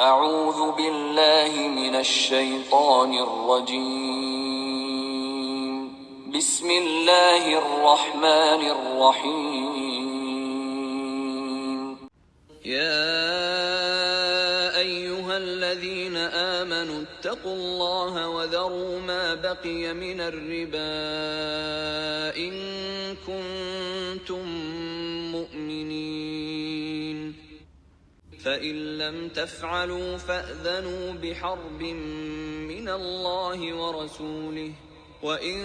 اعوذ باللہ من الشیطان الرجیم بسم اللہ الرحمن الرحیم یا ایہا الذین آمنوا اتقوا اللہ وذروا ما بقی من الربا ان کنتم مؤمنین فَإِن لَّمْ تَفْعَلُوا فَأْذَنُوا بِحَرْبٍ مِّنَ اللَّهِ وَرَسُولِهِ وَإِن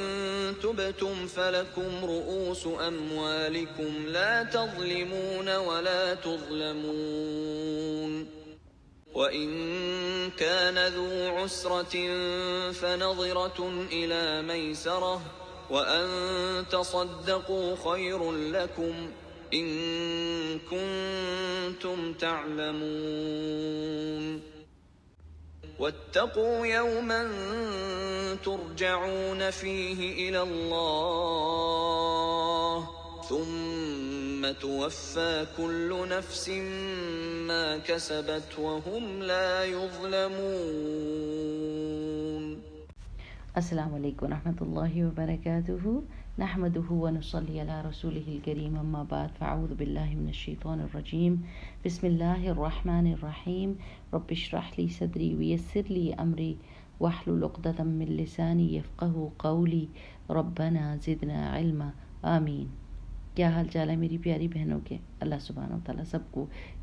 تُبْتُمْ فَلَكُمْ رُءُوسُ أَمْوَالِكُمْ لَا تَظْلِمُونَ وَلَا تُظْلَمُونَ وَإِن كَانَ ذُو عُسْرَةٍ فَنَظِرَةٌ إِلَى مَيْسَرَةٍ وَأَن تَصَدَّقُوا خَيْرٌ لَّكُمْ إن كنتم تعلمون واتقوا يوما ترجعون فيه إلى الله ثم توفى كل نفس ما كسبت وهم لا يظلمون. السلام علیکم ورحمۃ اللہ وبرکاتہ. نحمده ونصلی علی رسوله الکریم اما بعد فاعوذ باللہ من الشیطان الرجیم بسم اللہ الرحمن الرحیم رب اشرح لی صدری ویسر لی امری واحلل عقدۃ من لسانی یفقہوا قولی ربنا زدنا علما آمین. کیا حال چال ہے میری پیاری بہنوں کے؟ اللہ سبحانہ وتعالیٰ سب کو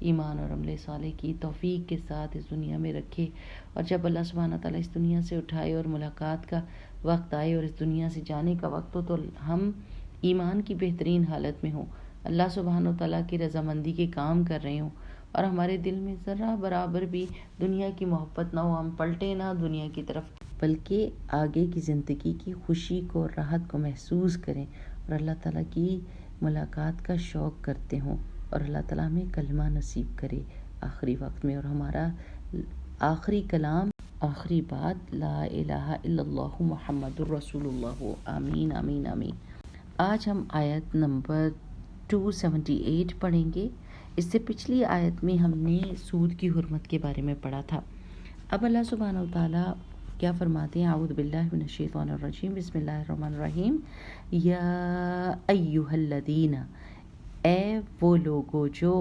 ایمان اور عمل صالح کی توفیق کے ساتھ اس دنیا میں رکھے، اور جب اللہ سبحانہ وتعالیٰ اس دنیا سے اٹھائے اور ملاقات کا وقت آئے اور اس دنیا سے جانے کا وقت ہو تو ہم ایمان کی بہترین حالت میں ہوں، اللہ سبحانہ وتعالیٰ کی رضامندی کے کام کر رہے ہوں، اور ہمارے دل میں ذرا برابر بھی دنیا کی محبت نہ ہو، ہم پلٹے نہ دنیا کی طرف، بلکہ آگے کی زندگی کی خوشی کو اور راحت کو محسوس کریں اور اللہ تعالیٰ کی ملاقات کا شوق کرتے ہوں، اور اللہ تعالیٰ ہمیں کلمہ نصیب کرے آخری وقت میں، اور ہمارا آخری کلام آخری بات لا الہ الا اللہ محمد الرسول اللہ ہو. آمین آمین آمین. آج ہم آیت نمبر 278 پڑھیں گے. اس سے پچھلی آیت میں ہم نے سود کی حرمت کے بارے میں پڑھا تھا. اب اللہ سبحانہ وتعالیٰ کیا فرماتے ہیں؟ اعوذ باللہ من الشیطان الرجیم بسم اللہ الرحمن الرحیم یا ایہا الذین، اے وہ لوگو جو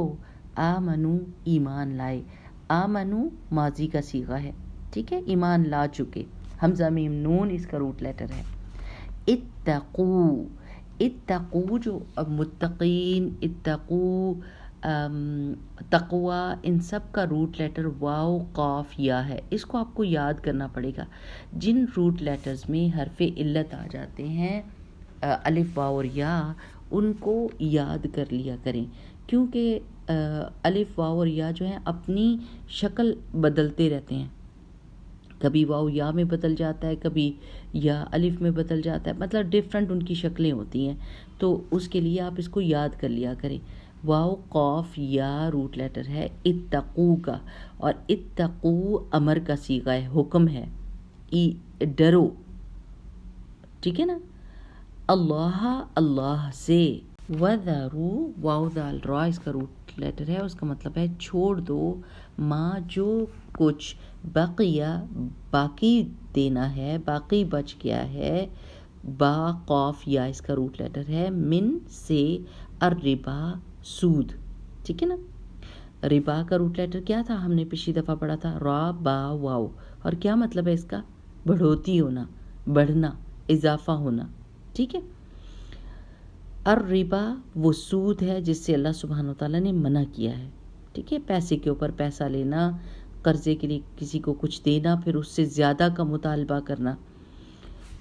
آمنو ایمان لائے. آمنو ماضی کا صیغہ ہے، ٹھیک ہے، ایمان لا چکے، حمزہ میم نون اس کا روٹ لیٹر ہے. اتقو، اتقو جو متقین، اتقو، تقوی، ان سب کا روٹ لیٹر واو قاف یا ہے. اس کو آپ کو یاد کرنا پڑے گا. جن روٹ لیٹرز میں حرف علت آ جاتے ہیں الف واو اور یا، ان کو یاد کر لیا کریں، کیونکہ الف واو اور یا جو ہیں اپنی شکل بدلتے رہتے ہیں. کبھی واو یا میں بدل جاتا ہے، کبھی یا الف میں بدل جاتا ہے، مطلب ڈیفرنٹ ان کی شکلیں ہوتی ہیں. تو اس کے لیے آپ اس کو یاد کر لیا کریں. واو قاف یا روٹ لیٹر ہے اتقو کا، اور اتقو امر کا صیغہ ہے، حکم ہے، ڈرو، ٹھیک ہے نا. اللہ، اللہ سے. وذرو، واو دال را اس کا روٹ لیٹر ہے، اس کا مطلب ہے چھوڑ دو، ماں جو کچھ، بقیہ باقی دینا ہے، باقی بچ گیا ہے، با قاف یا اس کا روٹ لیٹر ہے، من سے، الربا سود، ٹھیک ہے نا. ربا کا روٹ لیٹر کیا تھا؟ ہم نے پچھلی دفعہ پڑھا تھا را با واو، اور کیا مطلب ہے اس کا؟ بڑھوتی ہونا، بڑھنا، اضافہ ہونا، ٹھیک ہے. الربا وہ سود ہے جس سے اللہ سبحانہ وتعالیٰ نے منع کیا ہے، ٹھیک ہے. پیسے کے اوپر پیسہ لینا، قرضے کے لیے کسی کو کچھ دینا، پھر اس سے زیادہ کا مطالبہ کرنا.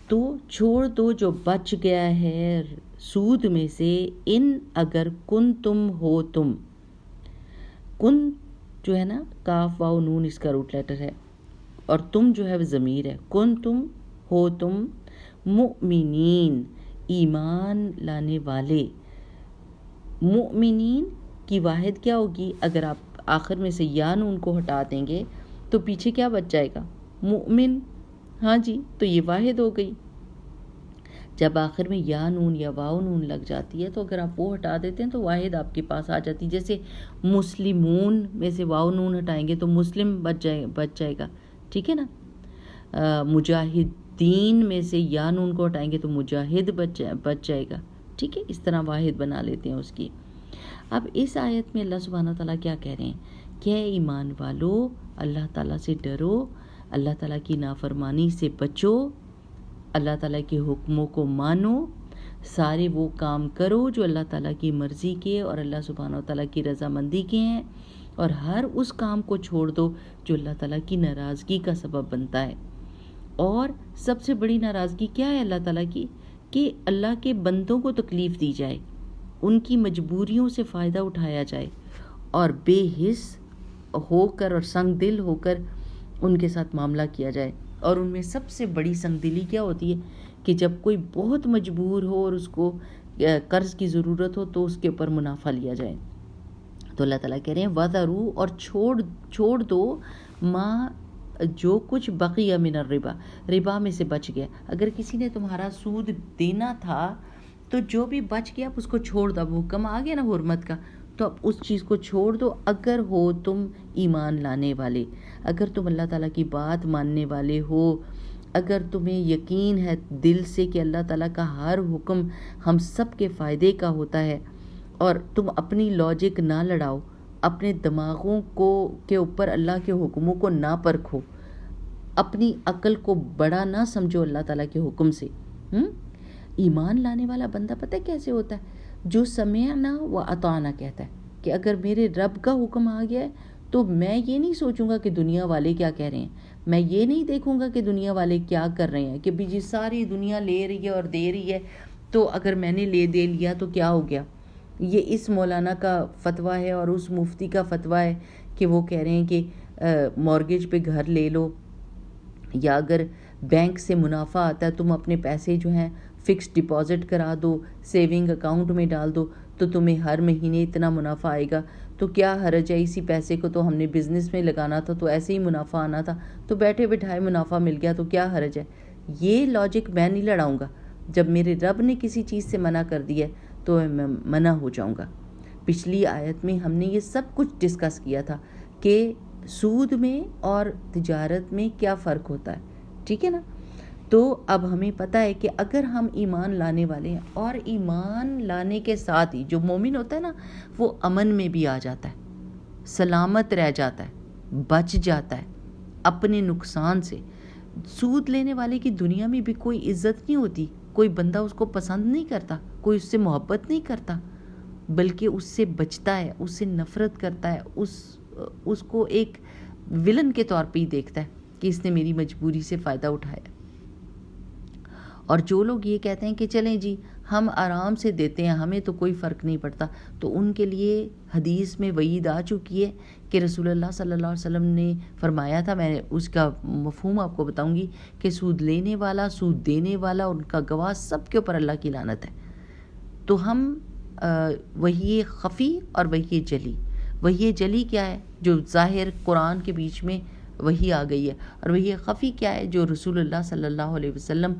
تو چھوڑ دو جو بچ گیا ہے سود میں سے، ان اگر کن تم ہو تم. کن جو ہے نا کاف واو نون اس کا روٹ لیٹر ہے، اور تم جو ہے وہ ضمیر ہے. کن تم ہو تم مؤمنین، ایمان لانے والے. مؤمنین کی واحد کیا ہوگی؟ اگر آپ آخر میں سے یا نون کو ہٹا دیں گے تو پیچھے کیا بچ جائے گا؟ مؤمن. ہاں جی، تو یہ واحد ہو گئی. جب آخر میں یا نون یا واو نون لگ جاتی ہے تو اگر آپ وہ ہٹا دیتے ہیں تو واحد آپ کے پاس آ جاتی ہے. جیسے مسلمون میں سے واو نون ہٹائیں گے تو مسلم بچ جائے گا, ٹھیک ہے نا. مجاہدین میں سے یا نون کو ہٹائیں گے تو مجاہد بچ جائے گا, ٹھیک ہے. اس طرح واحد بنا لیتے ہیں اس کی. اب اس آیت میں اللہ سبحانہ تعالیٰ کیا کہہ رہے ہیں کہ اے ایمان والو, اللہ تعالیٰ سے ڈرو, اللہ تعالیٰ کی نافرمانی سے بچو, اللہ تعالیٰ کے حکموں کو مانو, سارے وہ کام کرو جو اللہ تعالیٰ کی مرضی کے اور اللہ سبحانہ تعالیٰ کی رضامندی کے ہیں, اور ہر اس کام کو چھوڑ دو جو اللہ تعالیٰ کی ناراضگی کا سبب بنتا ہے. اور سب سے بڑی ناراضگی کیا ہے اللہ تعالیٰ کی؟ کہ اللہ کے بندوں کو تکلیف دی جائے, ان کی مجبوریوں سے فائدہ اٹھایا جائے, اور بے حس ہو کر اور سنگ دل ہو کر ان کے ساتھ معاملہ کیا جائے. اور ان میں سب سے بڑی سنگ دلی کیا ہوتی ہے کہ جب کوئی بہت مجبور ہو اور اس کو قرض کی ضرورت ہو تو اس کے اوپر منافع لیا جائے. تو اللہ تعالیٰ کہہ رہے ہیں وَذَرُوا, اور چھوڑ دو ما جو کچھ بقیہ من الربا, ربا میں سے بچ گیا. اگر کسی نے تمہارا سود دینا تھا تو جو بھی بچ گیا آپ اس کو چھوڑ دو. اب حکم آ گیا نا حرمت کا, تو اب اس چیز کو چھوڑ دو. اگر ہو تم ایمان لانے والے, اگر تم اللہ تعالیٰ کی بات ماننے والے ہو, اگر تمہیں یقین ہے دل سے کہ اللہ تعالیٰ کا ہر حکم ہم سب کے فائدے کا ہوتا ہے, اور تم اپنی لاجک نہ لڑاؤ, اپنے دماغوں کے اوپر اللہ کے حکموں کو نہ پرکھو, اپنی عقل کو بڑا نہ سمجھو اللہ تعالیٰ کے حکم سے. ایمان لانے والا بندہ پتہ کیسے ہوتا ہے؟ جو سمعنا و اطعنا کہتا ہے کہ اگر میرے رب کا حکم آ گیا ہے تو میں یہ نہیں سوچوں گا کہ دنیا والے کیا کہہ رہے ہیں, میں یہ نہیں دیکھوں گا کہ دنیا والے کیا کر رہے ہیں, کہ بھی جی ساری دنیا لے رہی ہے اور دے رہی ہے تو اگر میں نے دے لیا تو کیا ہو گیا. یہ اس مولانا کا فتویٰ ہے اور اس مفتی کا فتویٰ ہے کہ وہ کہہ رہے ہیں کہ مورگیج پہ گھر لے لو, یا اگر بینک سے منافع آتا ہے تم اپنے پیسے جو ہیں فکس ڈپازٹ کرا دو, سیونگ اکاؤنٹ میں ڈال دو تو تمہیں ہر مہینے اتنا منافع آئے گا. تو کیا حرج ہے, اسی پیسے کو تو ہم نے بزنس میں لگانا تھا تو ایسے ہی منافع آنا تھا, تو بیٹھے بٹھائے منافع مل گیا تو کیا حرج ہے. یہ لاجک میں نہیں لڑاؤں گا. جب میرے رب نے کسی چیز سے منع کر دیا تو میں منع ہو جاؤں گا. پچھلی آیت میں ہم نے یہ سب کچھ ڈسکس کیا تھا کہ سود میں اور تجارت میں کیا فرق ہوتا ہے, ٹھیک ہے نا. تو اب ہمیں پتہ ہے کہ اگر ہم ایمان لانے والے ہیں, اور ایمان لانے کے ساتھ ہی جو مومن ہوتا ہے نا وہ امن میں بھی آ جاتا ہے, سلامت رہ جاتا ہے, بچ جاتا ہے اپنے نقصان سے. سود لینے والے کی دنیا میں بھی کوئی عزت نہیں ہوتی, کوئی بندہ اس کو پسند نہیں کرتا, کوئی اس سے محبت نہیں کرتا, بلکہ اس سے بچتا ہے, اس سے نفرت کرتا ہے, اس کو ایک ولن کے طور پہ ہی دیکھتا ہے کہ اس نے میری مجبوری سے فائدہ اٹھایا. اور جو لوگ یہ کہتے ہیں کہ چلیں جی ہم آرام سے دیتے ہیں, ہمیں تو کوئی فرق نہیں پڑتا, تو ان کے لیے حدیث میں وعید آ چکی ہے کہ رسول اللہ صلی اللہ علیہ وسلم نے فرمایا تھا, میں اس کا مفہوم آپ کو بتاؤں گی, کہ سود لینے والا, سود دینے والا, ان کا گواہ, سب کے اوپر اللہ کی لعنت ہے. تو ہم وحی خفی اور وحی جلی, وحی جلی کیا ہے جو ظاہر قرآن کے بیچ میں وہی آ گئی ہے, اور وہی خفی کیا ہے جو رسول اللہ صلی اللہ علیہ وسلم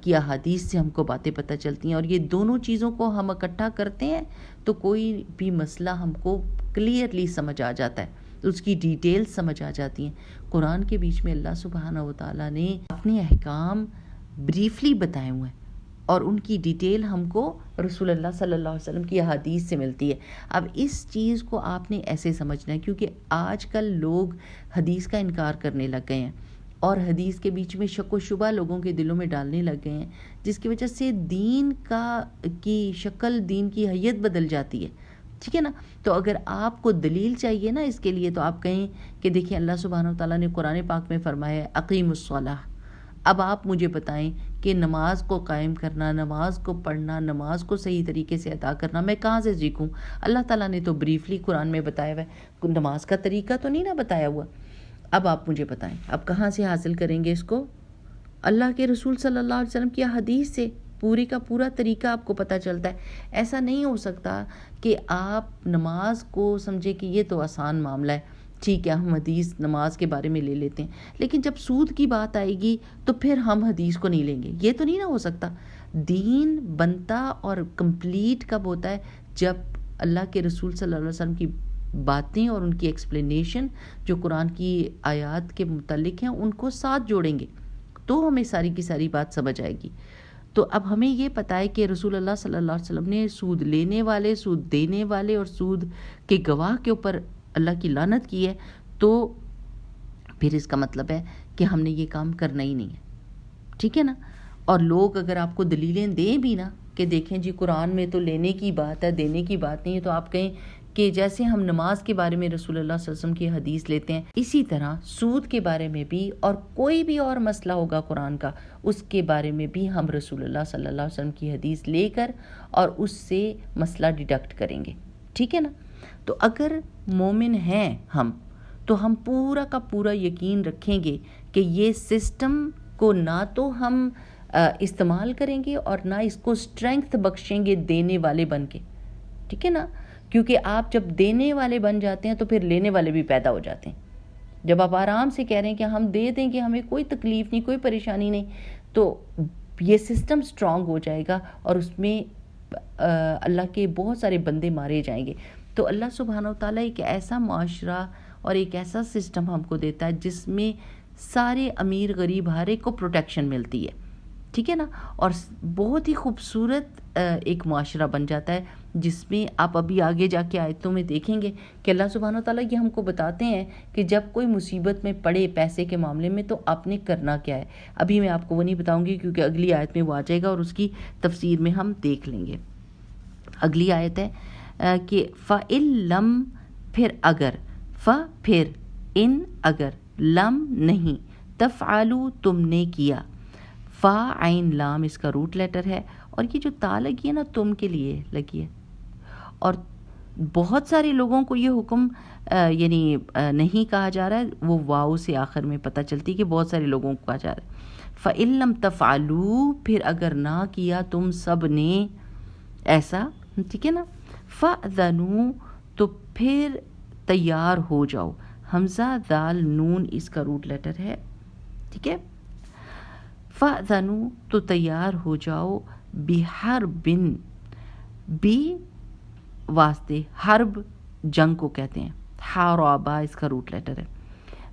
کی احادیث سے ہم کو باتیں پتہ چلتی ہیں. اور یہ دونوں چیزوں کو ہم اکٹھا کرتے ہیں تو کوئی بھی مسئلہ ہم کو کلیئرلی سمجھ آ جاتا ہے, اس کی ڈیٹیل سمجھ آ جاتی ہیں. قرآن کے بیچ میں اللہ سبحانہ و تعالیٰ نے اپنے احکام بریفلی بتائے ہوئے ہیں, اور ان کی ڈیٹیل ہم کو رسول اللہ صلی اللہ علیہ وسلم کی احادیث سے ملتی ہے. اب اس چیز کو آپ نے ایسے سمجھنا ہے, کیونکہ آج کل لوگ حدیث کا انکار کرنے لگ گئے ہیں, اور حدیث کے بیچ میں شک و شبہ لوگوں کے دلوں میں ڈالنے لگ گئے ہیں, جس کی وجہ سے دین کی شکل, دین کی حیت بدل جاتی ہے, ٹھیک ہے نا. تو اگر آپ کو دلیل چاہیے نا اس کے لیے, تو آپ کہیں کہ دیکھیں اللہ سبحانہ و تعالیٰ نے قرآن پاک میں فرمایا ہے اقیم الصلاۃ. اب آپ مجھے بتائیں کہ نماز کو قائم کرنا, نماز کو پڑھنا, نماز کو صحیح طریقے سے ادا کرنا میں کہاں سے سیکھوں؟ اللہ تعالیٰ نے تو بریفلی قرآن میں بتایا ہوا ہے, نماز کا طریقہ تو نہیں نا بتایا ہوا. اب آپ مجھے بتائیں اب کہاں سے حاصل کریں گے اس کو؟ اللہ کے رسول صلی اللہ علیہ وسلم کی حدیث سے پورے کا پورا طریقہ آپ کو پتہ چلتا ہے. ایسا نہیں ہو سکتا کہ آپ نماز کو سمجھے کہ یہ تو آسان معاملہ ہے, ٹھیک ہے ہم حدیث نماز کے بارے میں لے لیتے ہیں, لیکن جب سود کی بات آئے گی تو پھر ہم حدیث کو نہیں لیں گے. یہ تو نہیں نہ ہو سکتا. دین بنتا اور کمپلیٹ کب ہوتا ہے؟ جب اللہ کے رسول صلی اللہ علیہ وسلم کی باتیں اور ان کی ایکسپلینیشن جو قرآن کی آیات کے متعلق ہیں ان کو ساتھ جوڑیں گے تو ہمیں ساری کی ساری بات سمجھ آئے گی۔ تو اب ہمیں یہ پتہ ہے کہ رسول اللہ صلی اللہ علیہ وسلم نے سود لینے والے، سود دینے والے اور سود کے گواہ کے اوپر اللہ کی لعنت کی ہے، تو پھر اس کا مطلب ہے کہ ہم نے یہ کام کرنا ہی نہیں ہے، ٹھیک ہے نا۔ اور لوگ اگر آپ کو دلیلیں دیں بھی نا کہ دیکھیں جی قرآن میں تو لینے کی بات ہے، دینے کی بات نہیں ہے، تو آپ کہیں کہ جیسے ہم نماز کے بارے میں رسول اللہ صلی اللہ علیہ وسلم کی حدیث لیتے ہیں، اسی طرح سود کے بارے میں بھی اور کوئی بھی اور مسئلہ ہوگا قرآن کا، اس کے بارے میں بھی ہم رسول اللہ صلی اللہ علیہ وسلم کی حدیث لے کر اور اس سے مسئلہ ڈیڈکٹ کریں گے، ٹھیک ہے نا۔ تو اگر مومن ہیں ہم تو ہم پورا کا پورا یقین رکھیں گے کہ یہ سسٹم کو نہ تو ہم استعمال کریں گے اور نہ اس کو اسٹرینگتھ بخشیں گے دینے والے بن کے، ٹھیک ہے نا۔ کیونکہ آپ جب دینے والے بن جاتے ہیں تو پھر لینے والے بھی پیدا ہو جاتے ہیں۔ جب آپ آرام سے کہہ رہے ہیں کہ ہم دے دیں گے، ہمیں کوئی تکلیف نہیں، کوئی پریشانی نہیں، تو یہ سسٹم سٹرونگ ہو جائے گا اور اس میں اللہ کے بہت سارے بندے مارے جائیں گے۔ تو اللہ سبحانہ و تعالیٰ ایک ایسا معاشرہ اور ایک ایسا سسٹم ہم کو دیتا ہے جس میں سارے امیر غریب ہر ایک کو پروٹیکشن ملتی ہے، ٹھیک ہے نا، اور بہت ہی خوبصورت ایک معاشرہ بن جاتا ہے جس میں آپ ابھی آگے جا کے آیتوں میں دیکھیں گے کہ اللہ سبحانہ و تعالیٰ یہ ہم کو بتاتے ہیں کہ جب کوئی مصیبت میں پڑے پیسے کے معاملے میں تو آپ نے کرنا کیا ہے۔ ابھی میں آپ کو وہ نہیں بتاؤں گی کیونکہ اگلی آیت میں وہ آ جائے گا اور اس کی تفسیر میں ہم دیکھ لیں گے۔ اگلی آیت ہے کہ فَإِن لَم پھر اگر، پھر ان اگر، لم نہیں، تفعلوا تم نے کیا، فا عین لام اس کا روٹ لیٹر ہے، اور یہ جو تا لگی ہے نا تم کے لیے لگی ہے، اور بہت سارے لوگوں کو یہ حکم یعنی نہیں کہا جا رہا ہے، وہ واو سے آخر میں پتہ چلتی کہ بہت سارے لوگوں کو کہا جا رہا ہے۔ فَإِن لَم تَفْعَلُوا پھر اگر نہ کیا تم سب نے ایسا، ٹھیک ہے نا، فَأْذَنُوا تو پھر تیار ہو جاؤ، حمزہ دال نون اس کا روٹ لیٹر ہے، ٹھیک ہے۔ فَأْذَنُوا تو تیار ہو جاؤ، بِحَرْبٍ بھی واسطے، حرب جنگ کو کہتے ہیں، حاربہ اس کا روٹ لیٹر ہے،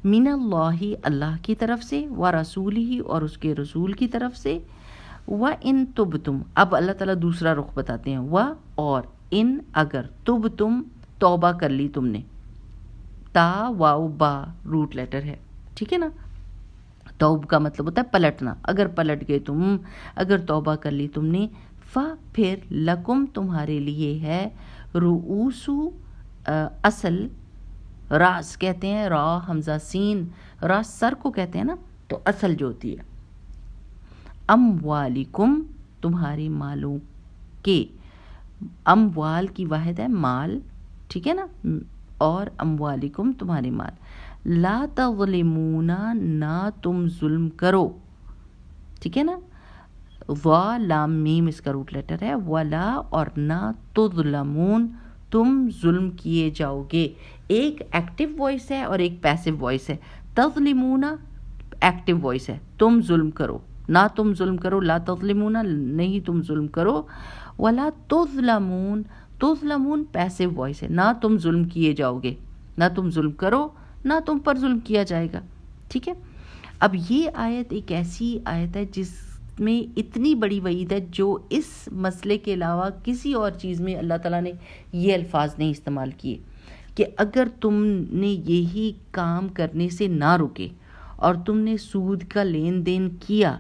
من اللہ اللہ کی طرف سے، ورسولہ اور اس کے رسول کی طرف سے، وَإِن تُبْتُمْ اب اللہ تعالیٰ دوسرا رخ بتاتے ہیں، و اور ان اگر، تُبْتُمْ توبہ کر لی تم نے، تا واو با روٹ لیٹر ہے، ٹھیک ہے نا۔ توب کا مطلب ہوتا ہے پلٹنا، اگر پلٹ گئے تم، اگر توبہ کر لی تم نے، پھر لکم تمہارے لیے ہے، رؤوس اصل، راس کہتے ہیں، را حمزہ سین، راس سر کو کہتے ہیں نا، تو اصل جو ہوتی ہے، اموالکم تمہارے مالوں کے، اموال کی واحد ہے مال، ٹھیک ہے نا، اور اموالکم تمہارے مال، لا تظلمون نہ تم ظلم کرو، ٹھیک ہے نا، وا لام میم اس کا روٹ لیٹر ہے، ولا اور نہ تظلمون تم ظلم کیے جاؤ گے، ایک ایکٹیو وائس ہے اور ایک پیسو وائس ہے، تظلمون ایکٹیو وائس ہے، تم ظلم کرو، نہ تم ظلم کرو، لا تظلمون نہیں تم ظلم کرو، ولا تظلمون، تظلمون پیسو وائس ہے، نہ تم ظلم کیے جاؤ گے، نہ تم ظلم کرو، نہ تم پر ظلم کیا جائے گا، ٹھیک ہے۔ اب یہ آیت ایک ایسی آیت ہے جس میں اتنی بڑی وعید ہے جو اس مسئلے کے علاوہ کسی اور چیز میں اللہ تعالیٰ نے یہ الفاظ نہیں استعمال کیے کہ اگر تم نے یہی کام کرنے سے نہ رکے اور تم نے سود کا لین دین کیا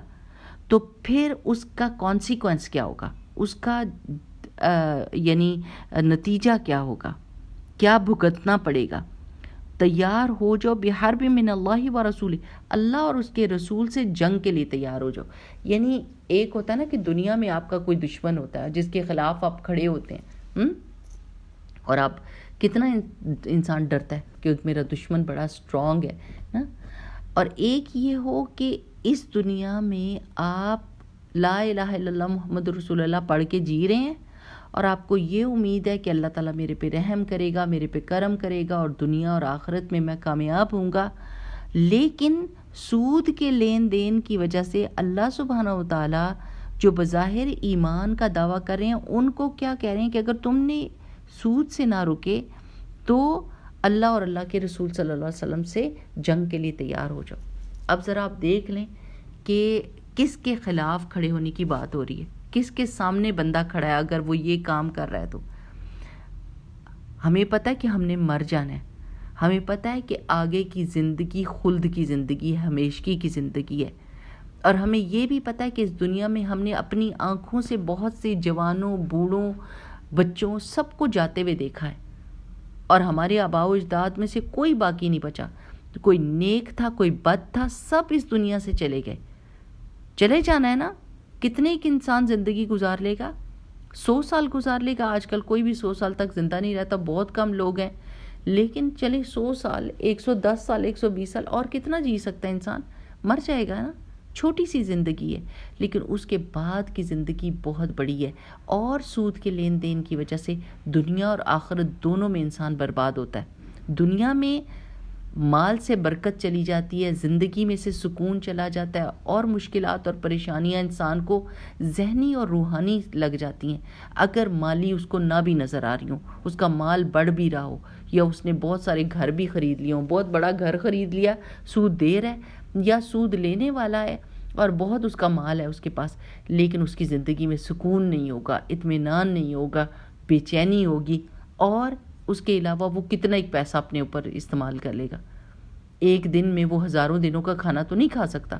تو پھر اس کا کانسیکوینس کیا ہوگا، اس کا یعنی نتیجہ کیا ہوگا، کیا بھگتنا پڑے گا۔ تیار ہو جاؤ بحرب من اللہ و رسول، اللہ اور اس کے رسول سے جنگ کے لیے تیار ہو جاؤ۔ یعنی ایک ہوتا ہے نا کہ دنیا میں آپ کا کوئی دشمن ہوتا ہے جس کے خلاف آپ کھڑے ہوتے ہیں، اور آپ کتنا انسان ڈرتا ہے کہ میرا دشمن بڑا سٹرونگ ہے نا، اور ایک یہ ہو کہ اس دنیا میں آپ لا الہ الا اللہ محمد رسول اللہ پڑھ کے جی رہے ہیں اور آپ کو یہ امید ہے کہ اللہ تعالیٰ میرے پہ رحم کرے گا، میرے پہ کرم کرے گا اور دنیا اور آخرت میں کامیاب ہوں گا، لیکن سود کے لین دین کی وجہ سے اللہ سبحانہ و تعالیٰ جو بظاہر ایمان کا دعویٰ کر رہے ہیں ان کو کیا کہہ رہے ہیں کہ اگر تم نے سود سے نہ رکے تو اللہ اور اللہ کے رسول صلی اللہ علیہ وسلم سے جنگ کے لیے تیار ہو جاؤ۔ اب ذرا آپ دیکھ لیں کہ کس کے خلاف کھڑے ہونے کی بات ہو رہی ہے، کس کے سامنے بندہ کھڑا ہے اگر وہ یہ کام کر رہا ہے تو۔ ہمیں پتہ ہے کہ ہم نے مر جانا ہے، ہمیں پتہ ہے کہ آگے کی زندگی خلد کی زندگی ہے، ہمیشگی کی زندگی ہے، اور ہمیں یہ بھی پتہ ہے کہ اس دنیا میں ہم نے اپنی آنکھوں سے بہت سے جوانوں، بوڑھوں، بچوں سب کو جاتے ہوئے دیکھا ہے، اور ہمارے آباء و اجداد میں سے کوئی باقی نہیں بچا، کوئی نیک تھا کوئی بد تھا، سب اس دنیا سے چلے گئے۔ چلے جانا ہے نا، کتنے ایک انسان زندگی گزار لے گا؟ 100 سال گزار لے گا۔ آج کل کوئی بھی 100 سال تک زندہ نہیں رہتا، بہت کم لوگ ہیں، لیکن چلے 100 سال 110 سال 120 سال اور کتنا جی سکتا ہے انسان؟ مر جائے گا نا، چھوٹی سی زندگی ہے، لیکن اس کے بعد کی زندگی بہت بڑی ہے، اور سود کے لین دین کی وجہ سے دنیا اور آخرت دونوں میں انسان برباد ہوتا ہے۔ دنیا میں مال سے برکت چلی جاتی ہے، زندگی میں سے سکون چلا جاتا ہے، اور مشکلات اور پریشانیاں انسان کو ذہنی اور روحانی لگ جاتی ہیں اگر مالی اس کو نہ بھی نظر آ رہی ہوں، اس کا مال بڑھ بھی رہا ہو، یا اس نے بہت سارے گھر بھی خرید لیے ہوں، بہت بڑا گھر خرید لیا، سود دے رہا ہے یا سود لینے والا ہے اور بہت اس کا مال ہے اس کے پاس، لیکن اس کی زندگی میں سکون نہیں ہوگا، اطمینان نہیں ہوگا، بے چینی ہوگی، اور اس کے علاوہ وہ کتنا ایک پیسہ اپنے اوپر استعمال کر لے گا۔ ایک دن میں وہ ہزاروں دنوں کا کھانا تو نہیں کھا سکتا،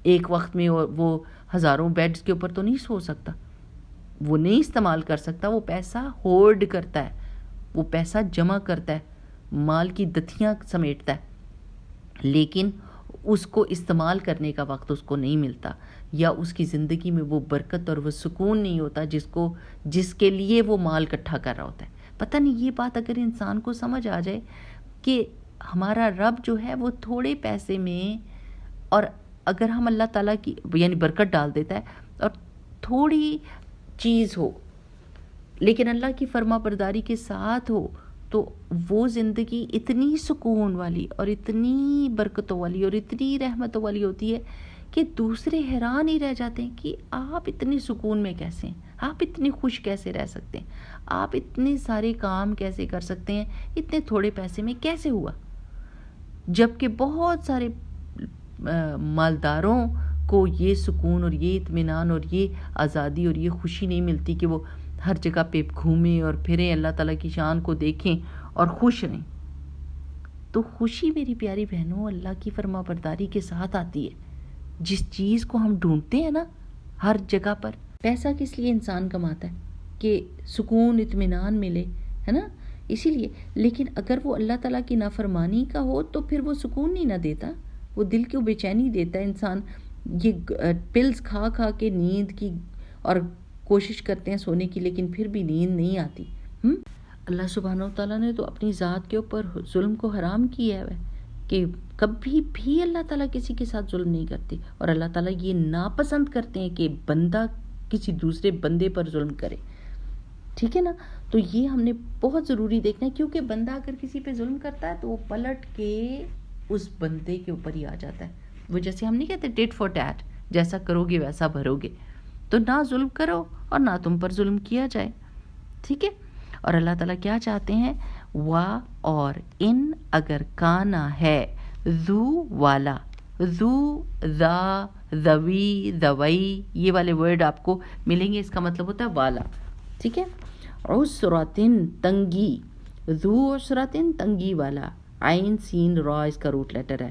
ایک وقت میں وہ ہزاروں بیڈز کے اوپر تو نہیں سو سکتا، وہ نہیں استعمال کر سکتا، وہ پیسہ ہولڈ کرتا ہے، وہ پیسہ جمع کرتا ہے، مال کی دتھیاں سمیٹتا ہے، لیکن اس کو استعمال کرنے کا وقت اس کو نہیں ملتا، یا اس کی زندگی میں وہ برکت اور وہ سکون نہیں ہوتا جس کے لیے وہ مال اکٹھا کر رہا ہوتا ہے۔ پتہ نہیں یہ بات اگر انسان کو سمجھ آ جائے کہ ہمارا رب جو ہے وہ تھوڑے پیسے میں، اور اگر ہم اللہ تعالیٰ کی یعنی برکت ڈال دیتا ہے اور تھوڑی چیز ہو لیکن اللہ کی فرما برداری کے ساتھ ہو، تو وہ زندگی اتنی سکون والی اور اتنی برکتوں والی اور اتنی رحمتوں والی ہوتی ہے کہ دوسرے حیران ہی رہ جاتے ہیں کہ آپ اتنے سکون میں کیسے ہیں، آپ اتنے خوش کیسے رہ سکتے ہیں، آپ اتنے سارے کام کیسے کر سکتے ہیں، اتنے تھوڑے پیسے میں کیسے ہوا، جبکہ بہت سارے مالداروں کو یہ سکون اور یہ اطمینان اور یہ آزادی اور یہ خوشی نہیں ملتی کہ وہ ہر جگہ پہ گھومیں اور پھریں، اللہ تعالیٰ کی شان کو دیکھیں اور خوش رہیں۔ تو خوشی میری پیاری بہنوں اللہ کی فرما برداری کے ساتھ آتی ہے، جس چیز کو ہم ڈھونڈتے ہیں نا ہر جگہ پر۔ پیسہ کس لیے انسان کماتا ہے؟ کہ سکون اطمینان ملے، ہے نا، اسی لیے۔ لیکن اگر وہ اللہ تعالیٰ کی نافرمانی کا ہو تو پھر وہ سکون نہیں نہ دیتا، وہ دل کو بے چینی دیتا ہے۔ انسان یہ پلز کھا کھا کے نیند کی اور کوشش کرتے ہیں سونے کی، لیکن پھر بھی نیند نہیں آتی۔ اللہ سبحانہ و تعالیٰ نے تو اپنی ذات کے اوپر ظلم کو حرام کیا ہے کہ کبھی بھی اللہ تعالیٰ کسی کے ساتھ ظلم نہیں کرتے، اور اللہ تعالیٰ یہ ناپسند کرتے ہیں کہ بندہ کسی دوسرے بندے پر ظلم کرے، ٹھیک ہے نا۔ تو یہ ہم نے بہت ضروری دیکھنا ہے، کیونکہ بندہ اگر کسی پہ ظلم کرتا ہے تو وہ پلٹ کے اس بندے کے اوپر ہی آ جاتا ہے۔ وہ جیسے ہم نہیں کہتے ٹیٹ فار ٹیٹ، جیسا کرو گے ویسا بھرو گے، تو نہ ظلم کرو اور نہ تم پر ظلم کیا جائے، ٹھیک ہے۔ اور اللہ تعالیٰ کیا چاہتے ہیں؟ وا اور ان اگر کانا ہے، ذو والا، ذو، ذا، ذوی، ذوی، یہ والے ورڈ آپ کو ملیں گے، اس کا مطلب ہوتا ہے والا، ٹھیک ہے۔ عسرتن تنگی، ذو عسرتن تنگی والا، عین سین را اس کا روٹ لیٹر ہے،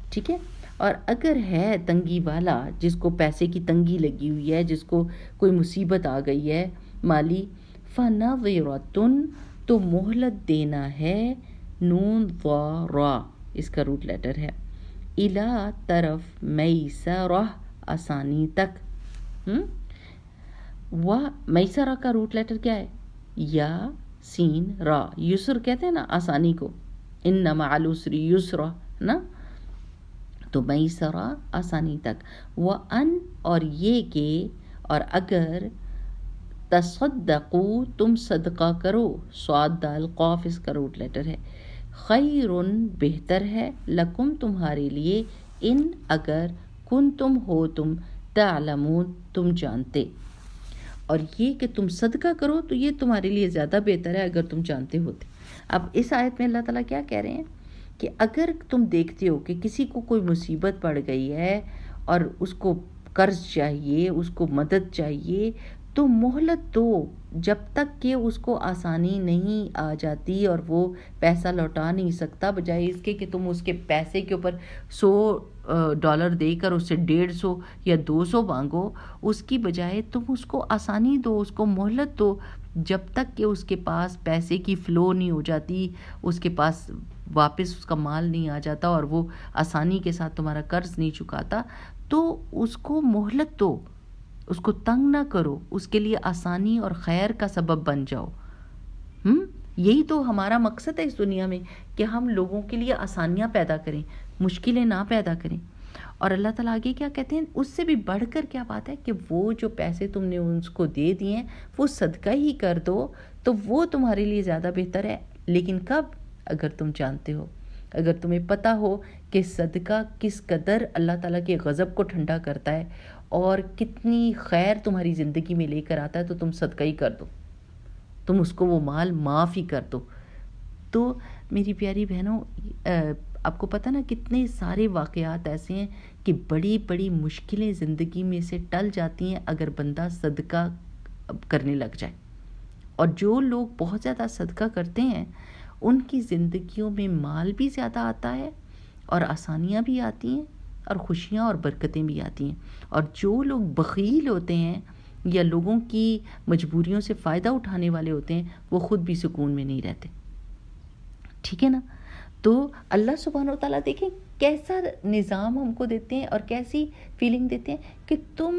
ٹھیک ہے۔ اور اگر ہے تنگی والا، جس کو پیسے کی تنگی لگی ہوئی ہے، جس کو کوئی مصیبت آ گئی ہے مالی، فَنَظِرَةٌ تو مہلت دینا ہے، نون ضا را اس کا روٹ لیٹر ہے، اِلی طرف میسرہ آسانی تک۔ و میسرہ کا روٹ لیٹر کیا ہے؟ یا سین را، یسر کہتے ہیں نا آسانی کو، ان مع العسر یسرا نا، تو میسرہ آسانی تک، وَأَن اور یہ کہ اور اگر تصدقو تم صدقہ کرو، صاد دال قاف اس کا روٹ لیٹر ہے، خیرن بہتر ہے، لکم تمہارے لیے، ان اگر کن تم ہو تم تعلمون تم جانتے، اور یہ کہ تم صدقہ کرو تو یہ تمہارے لیے زیادہ بہتر ہے اگر تم جانتے ہوتے۔ اب اس آیت میں اللہ تعالیٰ کیا کہہ رہے ہیں کہ اگر تم دیکھتے ہو کہ کسی کو کوئی مصیبت پڑ گئی ہے اور اس کو قرض چاہیے، اس کو مدد چاہیے، تو مہلت دو جب تک کہ اس کو آسانی نہیں آ جاتی اور وہ پیسہ لوٹا نہیں سکتا، بجائے اس کے کہ تم اس کے پیسے کے اوپر $100 دے کر اس سے 150 یا 200 مانگو، اس کی بجائے تم اس کو آسانی دو، اس کو مہلت دو جب تک کہ اس کے پاس پیسے کی فلو نہیں ہو جاتی، اس کے پاس واپس اس کا مال نہیں آ جاتا اور وہ آسانی کے ساتھ تمہارا قرض نہیں چکاتا، تو اس کو مہلت دو، اس کو تنگ نہ کرو، اس کے لیے آسانی اور خیر کا سبب بن جاؤ۔ یہی تو ہمارا مقصد ہے اس دنیا میں، کہ ہم لوگوں کے لیے آسانیاں پیدا کریں، مشکلیں نہ پیدا کریں۔ اور اللہ تعالیٰ آگے کیا کہتے ہیں، اس سے بھی بڑھ کر کیا بات ہے کہ وہ جو پیسے تم نے اس کو دے دیے ہیں وہ صدقہ ہی کر دو، تو وہ تمہارے لیے زیادہ بہتر ہے۔ لیکن کب؟ اگر تم جانتے ہو، اگر تمہیں پتہ ہو کہ صدقہ کس قدر اللہ تعالیٰ کے غضب کو ٹھنڈا کرتا ہے اور کتنی خیر تمہاری زندگی میں لے کر آتا ہے، تو تم صدقہ ہی کر دو، تم اس کو وہ مال معاف ہی کر دو۔ تو میری پیاری بہنوں، آپ کو پتہ نا کتنے سارے واقعات ایسے ہیں کہ بڑی بڑی مشکلیں زندگی میں سے ٹل جاتی ہیں اگر بندہ صدقہ کرنے لگ جائے۔ اور جو لوگ بہت زیادہ صدقہ کرتے ہیں ان کی زندگیوں میں مال بھی زیادہ آتا ہے اور آسانیاں بھی آتی ہیں اور خوشیاں اور برکتیں بھی آتی ہیں۔ اور جو لوگ بخیل ہوتے ہیں یا لوگوں کی مجبوریوں سے فائدہ اٹھانے والے ہوتے ہیں، وہ خود بھی سکون میں نہیں رہتے۔ ٹھیک ہے نا؟ تو اللہ سبحانہ و تعالیٰ دیکھیں کیسا نظام ہم کو دیتے ہیں اور کیسی فیلنگ دیتے ہیں کہ تم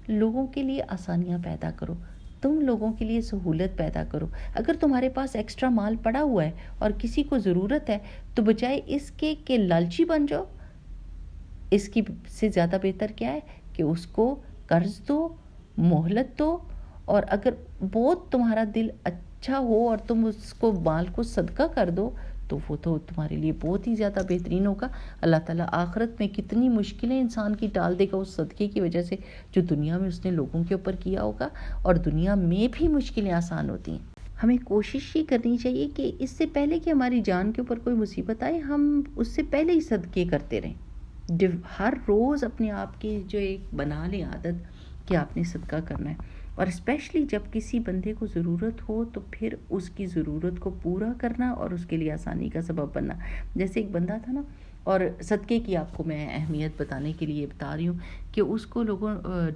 لوگوں کے لیے آسانیاں پیدا کرو، تم لوگوں کے لیے سہولت پیدا کرو۔ اگر تمہارے پاس ایکسٹرا مال پڑا ہوا ہے اور کسی کو ضرورت ہے، تو بجائے اس کے کہ لالچی بن جاؤ، اس کی سے زیادہ بہتر کیا ہے کہ اس کو قرض دو، مہلت دو، اور اگر بہت تمہارا دل اچھا ہو اور تم اس کو مال کو صدقہ کر دو، تو وہ تو تمہارے لیے بہت ہی زیادہ بہترین ہوگا۔ اللہ تعالیٰ آخرت میں کتنی مشکلیں انسان کی ٹال دے گا اس صدقے کی وجہ سے جو دنیا میں اس نے لوگوں کے اوپر کیا ہوگا، اور دنیا میں بھی مشکلیں آسان ہوتی ہیں۔ ہمیں کوشش یہ کرنی چاہیے کہ اس سے پہلے کہ ہماری جان کے اوپر کوئی مصیبت آئے، ہم اس سے پہلے ہی صدقے کرتے رہیں۔ ہر روز اپنے آپ کی جو ایک بنا لیں عادت کہ آپ نے صدقہ کرنا ہے، اور اسپیشلی جب کسی بندے کو ضرورت ہو تو پھر اس کی ضرورت کو پورا کرنا اور اس کے لیے آسانی کا سبب بننا۔ جیسے ایک بندہ تھا نا، اور صدقے کی آپ کو میں اہمیت بتانے کے لیے بتا رہی ہوں کہ اس کو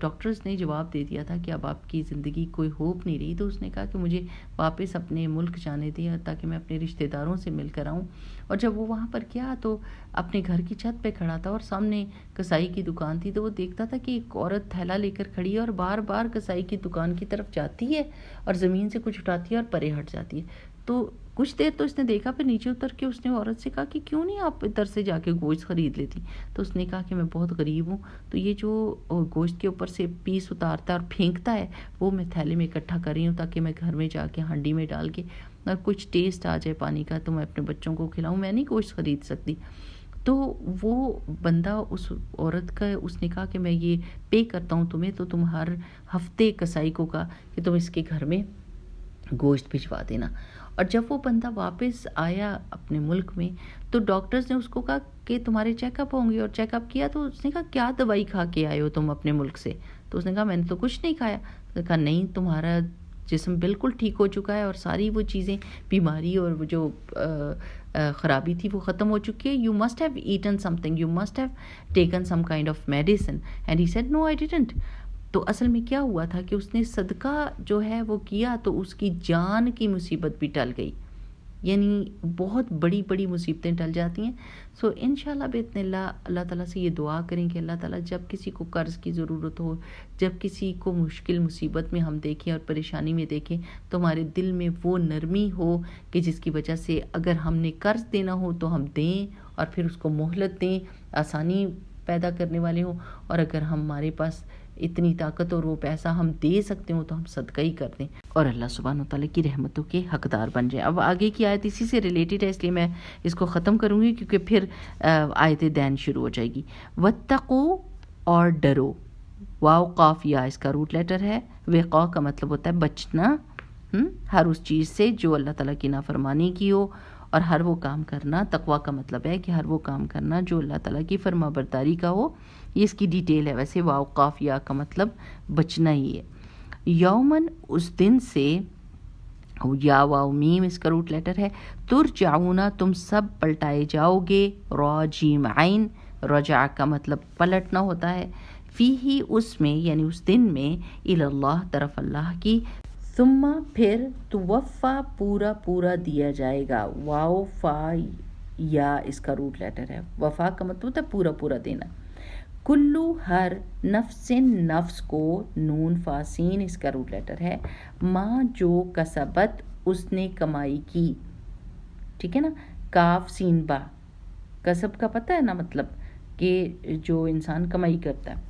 ڈاکٹرز نے جواب دے دیا تھا کہ اب آپ کی زندگی کوئی ہوپ نہیں رہی، تو اس نے کہا کہ مجھے واپس اپنے ملک جانے دیں تاکہ میں اپنے رشتہ داروں سے مل کر آؤں۔ اور جب وہ وہاں پر گیا تو اپنے گھر کی چھت پہ کھڑا تھا اور سامنے کسائی کی دکان تھی، تو وہ دیکھتا تھا کہ ایک عورت تھیلا لے کر کھڑی ہے اور بار بار کسائی کی دکان کی طرف جاتی ہے اور زمین سے کچھ اٹھاتی ہے اور پرے ہٹ جاتی ہے۔ تو کچھ دیر تو اس نے دیکھا، پھر نیچے اتر کے اس نے عورت سے کہا کہ کیوں نہیں آپ ادھر سے جا کے گوشت خرید لیتی؟ تو اس نے کہا کہ میں بہت غریب ہوں، تو یہ جو گوشت کے اوپر سے پیس اتارتا ہے اور پھینکتا ہے وہ میں تھیلے میں اکٹھا کر رہی ہوں تاکہ میں گھر میں جا کے ہانڈی میں ڈال کے اور کچھ ٹیسٹ آ جائے پانی کا تو میں اپنے بچوں کو کھلاؤں، میں نہیں گوشت خرید سکتی۔ تو وہ بندہ اس عورت کا، اس نے کہا کہ میں یہ پے کرتا ہوں تمہیں، تو تم ہر ہفتے کسائی کو کہا کہ تم اس کے گھر میں گوشت بھجوا دینا۔ اور جب وہ بندہ واپس آیا اپنے ملک میں تو ڈاکٹرز نے اس کو کہا کہ تمہارے چیک اپ ہوں گے، اور چیک اپ کیا تو اس نے کہا کیا دوائی کھا کے آئے ہو تم اپنے ملک سے؟ تو اس نے کہا میں نے تو کچھ نہیں کھایا۔ اس نے کہا نہیں، تمہارا جسم بالکل ٹھیک ہو چکا ہے اور ساری وہ چیزیں، بیماری اور وہ جو خرابی تھی وہ ختم ہو چکی ہے۔ You must have eaten something, you must have taken some kind of medicine. And he said no I didn't. تو اصل میں کیا ہوا تھا کہ اس نے صدقہ جو ہے وہ کیا تو اس کی جان کی مصیبت بھی ٹل گئی۔ یعنی بہت بڑی بڑی مصیبتیں ٹل جاتی ہیں۔ سو انشاءاللہ باذن اللہ، اللہ تعالیٰ سے یہ دعا کریں کہ اللہ تعالیٰ جب کسی کو قرض کی ضرورت ہو، جب کسی کو مشکل مصیبت میں ہم دیکھیں اور پریشانی میں دیکھیں تو ہمارے دل میں وہ نرمی ہو کہ جس کی وجہ سے اگر ہم نے قرض دینا ہو تو ہم دیں اور پھر اس کو مہلت دیں، آسانی پیدا کرنے والے ہوں، اور اگر ہمارے پاس اتنی طاقت اور وہ پیسہ ہم دے سکتے ہوں تو ہم صدقہ ہی کر دیں اور اللہ سبحانہ وتعالی کی رحمتوں کے حقدار بن جائیں۔ اب آگے کی آیت اسی سے ریلیٹڈ ہے، اس لیے میں اس کو ختم کروں گی کیونکہ پھر آیت دین شروع ہو جائے گی۔ واتقوا، اور ڈرو، واو قاف یا اس کا روٹ لیٹر ہے. وقا کا مطلب ہوتا ہے بچنا ہر اس چیز سے جو اللہ تعالیٰ کی نافرمانی کی ہو، اور ہر وہ کام کرنا. تقویٰ کا مطلب ہے کہ ہر وہ کام کرنا جو اللہ تعالیٰ کی فرما برداری کا ہو. یہ اس کی ڈیٹیل ہے. ویسے واو قاف یا کا مطلب بچنا ہی ہے. یومن اس دن سے، یا واو میم اس کا روٹ لیٹر ہے. ترجعون تم سب پلٹائے جاؤ گے. را جیم عین، رجع کا مطلب پلٹنا ہوتا ہے. فیہی اس میں یعنی اس دن میں، الی اللہ طرف اللہ کی. ثم پھر توفا پورا پورا دیا جائے گا. واو فا یا اس کا روٹ لیٹر ہے. وفا کا مطلب ہوتا ہے پورا پورا دینا. کلو ہر نفس نفس کو، نون فاسین اس کا روٹ لیٹر ہے. ماں جو کسبت اس نے کمائی کی. ٹھیک ہے نا. کاف سین با، کسب کا پتہ ہے نا مطلب کہ جو انسان کمائی کرتا ہے.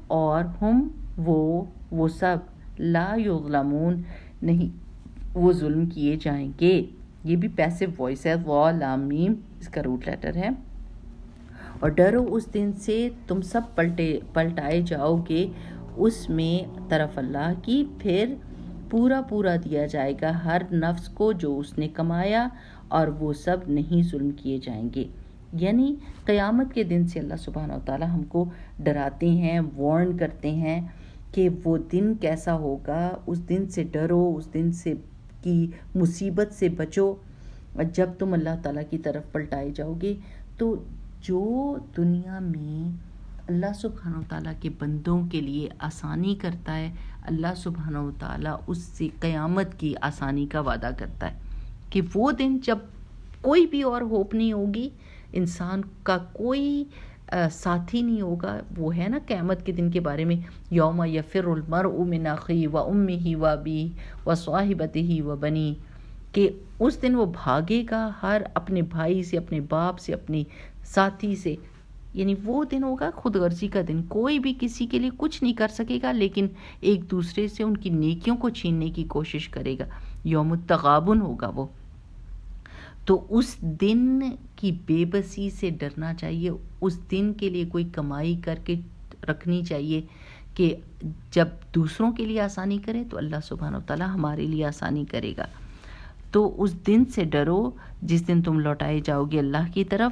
اور ہم وہ سب لا یظلمون نہیں وہ ظلم کیے جائیں گے. یہ بھی پیسو وائس ہے. وا لام میم اس کا روٹ لیٹر ہے. اور ڈرو اس دن سے تم سب پلٹائے جاؤ گے اس میں طرف اللہ کی. پھر پورا پورا دیا جائے گا ہر نفس کو جو اس نے کمایا، اور وہ سب نہیں ظلم کیے جائیں گے. یعنی قیامت کے دن سے اللہ سبحانہ و تعالی ہم کو ڈراتے ہیں، وارن کرتے ہیں کہ وہ دن کیسا ہوگا. اس دن سے ڈرو، اس دن سے کی مصیبت سے بچو جب تم اللہ تعالیٰ کی طرف پلٹائے جاؤ گے. تو جو دنیا میں اللہ سبحانہ و تعالیٰ کے بندوں کے لیے آسانی کرتا ہے، اللہ سبحانہ و تعالیٰ اس سے قیامت کی آسانی کا وعدہ کرتا ہے کہ وہ دن جب کوئی بھی اور ہوپ نہیں ہوگی، انسان کا کوئی ساتھی نہیں ہوگا. وہ ہے نا قیامت کے دن کے بارے میں، یوم یفر المرء من اخیہ و امہ و ابیہ و صاحبتہ و بنیہ، کہ اس دن وہ بھاگے گا ہر اپنے بھائی سے، اپنے باپ سے، اپنے ساتھی سے. یعنی وہ دن ہوگا خود غرضی کا دن. کوئی بھی کسی کے لیے کچھ نہیں کر سکے گا، لیکن ایک دوسرے سے ان کی نیکیوں کو چھیننے کی کوشش کرے گا. یوم التغابن ہوگا وہ. تو اس دن کی بے بسی سے ڈرنا چاہیے. اس دن کے لیے کوئی کمائی کر کے رکھنی چاہیے کہ جب دوسروں کے لیے آسانی کرے تو اللہ سبحانہ و تعالیٰ ہمارے لیے آسانی کرے گا. تو اس دن سے ڈرو جس دن تم لوٹائے جاؤ گے اللہ کی طرف.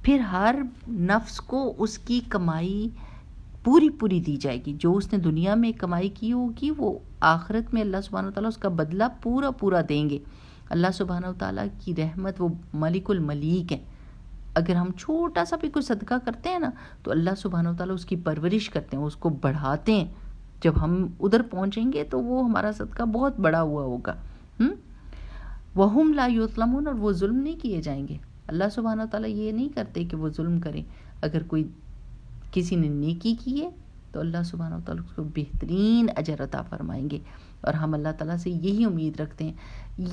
پھر ہر نفس کو اس کی کمائی پوری پوری دی جائے گی. جو اس نے دنیا میں کمائی کی ہوگی وہ آخرت میں اللہ سبحانہ و تعالیٰ اس کا بدلہ پورا پورا دیں گے. اللہ سبحانہ و تعالیٰ کی رحمت، وہ ملک الملیک ہیں. اگر ہم چھوٹا سا بھی کوئی صدقہ کرتے ہیں نا تو اللہ سبحانہ و تعالیٰ اس کی پرورش کرتے ہیں، اس کو بڑھاتے ہیں. جب ہم ادھر پہنچیں گے تو وہ ہمارا صدقہ بہت بڑا ہوا ہوگا. وَهُمْ لَا يُظْلَمُونَ، اور وہ ظلم نہیں کیے جائیں گے. اللہ سبحانہ و تعالیٰ یہ نہیں کرتے کہ وہ ظلم کریں. اگر کوئی کسی نے نیکی کی ہے تو اللہ سبحانہ و تعالیٰ اس کو بہترین اجر عطا فرمائیں گے. اور ہم اللہ تعالیٰ سے یہی امید رکھتے ہیں.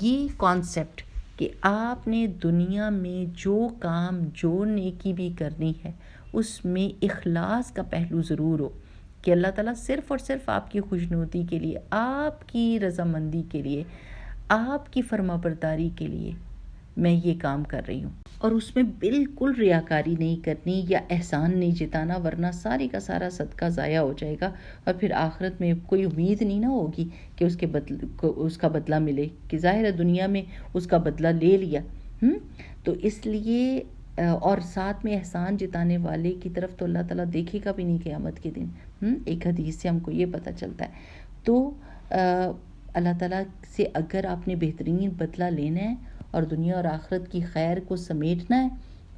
یہ کانسیپٹ کہ آپ نے دنیا میں جو کام، جو نیکی بھی کرنی ہے اس میں اخلاص کا پہلو ضرور ہو، کہ اللہ تعالیٰ صرف اور صرف آپ کی خوشنودی کے لیے، آپ کی رضامندی کے لیے، آپ کی فرما برداری کے لیے میں یہ کام کر رہی ہوں. اور اس میں بالکل ریاکاری نہیں کرنی یا احسان نہیں جتانا، ورنہ ساری کا سارا صدقہ ضائع ہو جائے گا اور پھر آخرت میں کوئی امید نہیں نہ ہوگی کہ اس کا بدلہ ملے، کہ ظاہر ہے دنیا میں اس کا بدلہ لے لیا. تو اس لیے اور ساتھ میں احسان جتانے والے کی طرف تو اللہ تعالیٰ دیکھے گا بھی نہیں قیامت کے دن. ایک حدیث سے ہم کو یہ پتہ چلتا ہے. تو اللہ تعالیٰ سے اگر آپ نے بہترین بدلہ لینا ہے اور دنیا اور آخرت کی خیر کو سمیٹنا ہے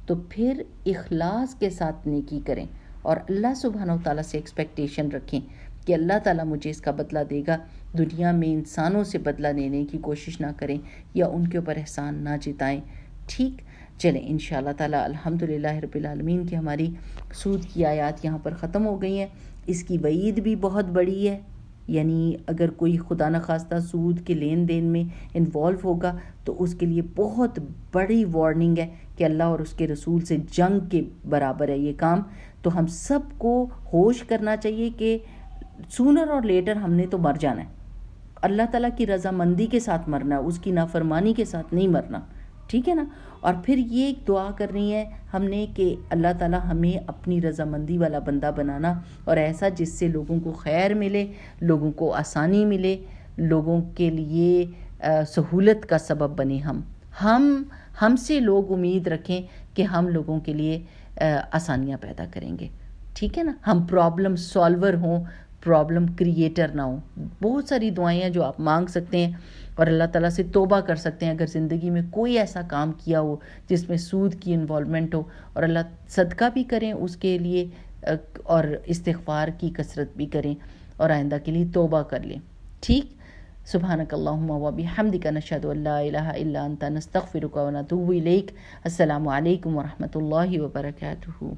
تو پھر اخلاص کے ساتھ نیکی کریں اور اللہ سبحانہ و تعالیٰ سے ایکسپیکٹیشن رکھیں کہ اللہ تعالیٰ مجھے اس کا بدلہ دے گا. دنیا میں انسانوں سے بدلہ لینے کی کوشش نہ کریں یا ان کے اوپر احسان نہ جتائیں. ٹھیک، چلیں انشاءاللہ تعالیٰ الحمدللہ رب العالمین کی ہماری سود کی آیات یہاں پر ختم ہو گئی ہیں. اس کی وعید بھی بہت بڑی ہے. یعنی اگر کوئی خدا نخواستہ سود کے لین دین میں انوالو ہوگا تو اس کے لیے بہت بڑی وارننگ ہے کہ اللہ اور اس کے رسول سے جنگ کے برابر ہے یہ کام. تو ہم سب کو ہوش کرنا چاہیے کہ سونر اور لیٹر ہم نے تو مر جانا ہے. اللہ تعالیٰ کی رضامندی کے ساتھ مرنا ہے، اس کی نافرمانی کے ساتھ نہیں مرنا. ٹھیک ہے نا. اور پھر یہ ایک دعا کرنی ہے ہم نے کہ اللہ تعالیٰ ہمیں اپنی رضامندی والا بندہ بنانا، اور ایسا جس سے لوگوں کو خیر ملے، لوگوں کو آسانی ملے، لوگوں کے لیے سہولت کا سبب بنے۔ ہم سے لوگ امید رکھیں کہ ہم لوگوں کے لیے آسانیاں پیدا کریں گے، ٹھیک ہے نا، ہم پرابلم سالور ہوں، پرابلم کریٹر نہ ہوں۔ بہت ساری دعائیں ہیں جو آپ مانگ سکتے ہیں اور اللہ تعالیٰ سے توبہ کر سکتے ہیں اگر زندگی میں کوئی ایسا کام کیا ہو جس میں سود کی انوالومنٹ ہو، اور اللہ صدقہ بھی کریں اس کے لیے اور استغفار کی کثرت بھی کریں اور آئندہ کے لیے توبہ کر لیں، ٹھیک۔ سبحانک اللہم و بحمدک نشہد ان لا الہ الا انت نستغفرک و نتوب الیک۔ السلام علیکم ورحمۃ اللہ وبرکاتہ۔